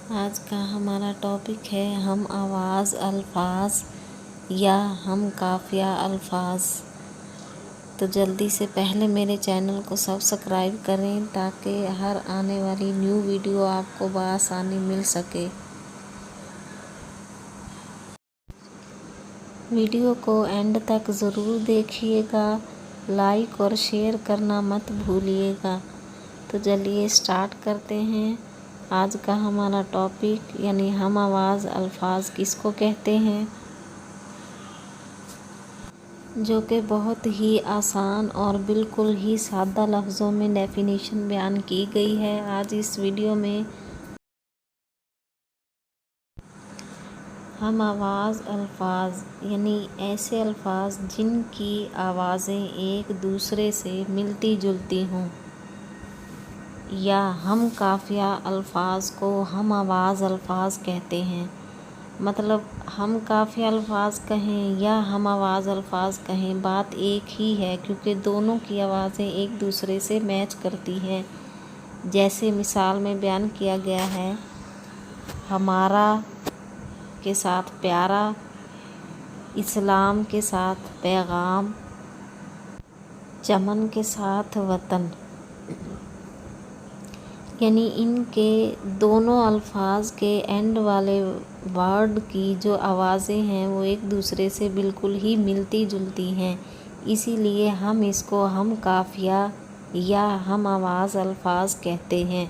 آج کا ہمارا ٹاپک ہے ہم آواز الفاظ یا ہم قافیہ الفاظ۔ تو جلدی سے پہلے میرے چینل کو سبسکرائب کریں تاکہ ہر آنے والی نیو ویڈیو آپ کو بآسانی مل سکے۔ ویڈیو کو اینڈ تک ضرور دیکھیے گا، لائک اور شیئر کرنا مت بھولیے گا۔ تو چلیے اسٹارٹ کرتے ہیں۔ آج کا ہمارا ٹاپک یعنی ہم آواز الفاظ کس کو کہتے ہیں، جو کہ بہت ہی آسان اور بالکل ہی سادہ لفظوں میں ڈیفینیشن بیان کی گئی ہے۔ آج اس ویڈیو میں ہم آواز الفاظ یعنی ایسے الفاظ جن کی آوازیں ایک دوسرے سے ملتی جلتی ہوں، یا ہم قافیہ الفاظ کو ہم آواز الفاظ کہتے ہیں۔ مطلب ہم قافیہ الفاظ کہیں یا ہم آواز الفاظ کہیں، بات ایک ہی ہے کیونکہ دونوں کی آوازیں ایک دوسرے سے میچ کرتی ہیں۔ جیسے مثال میں بیان کیا گیا ہے، ہمارا کے ساتھ پیارا، اسلام کے ساتھ پیغام، چمن کے ساتھ وطن۔ یعنی ان کے دونوں الفاظ کے اینڈ والے ورڈ کی جو آوازیں ہیں وہ ایک دوسرے سے بالکل ہی ملتی جلتی ہیں، اسی لیے ہم اس کو ہم قافیہ یا ہم آواز الفاظ کہتے ہیں۔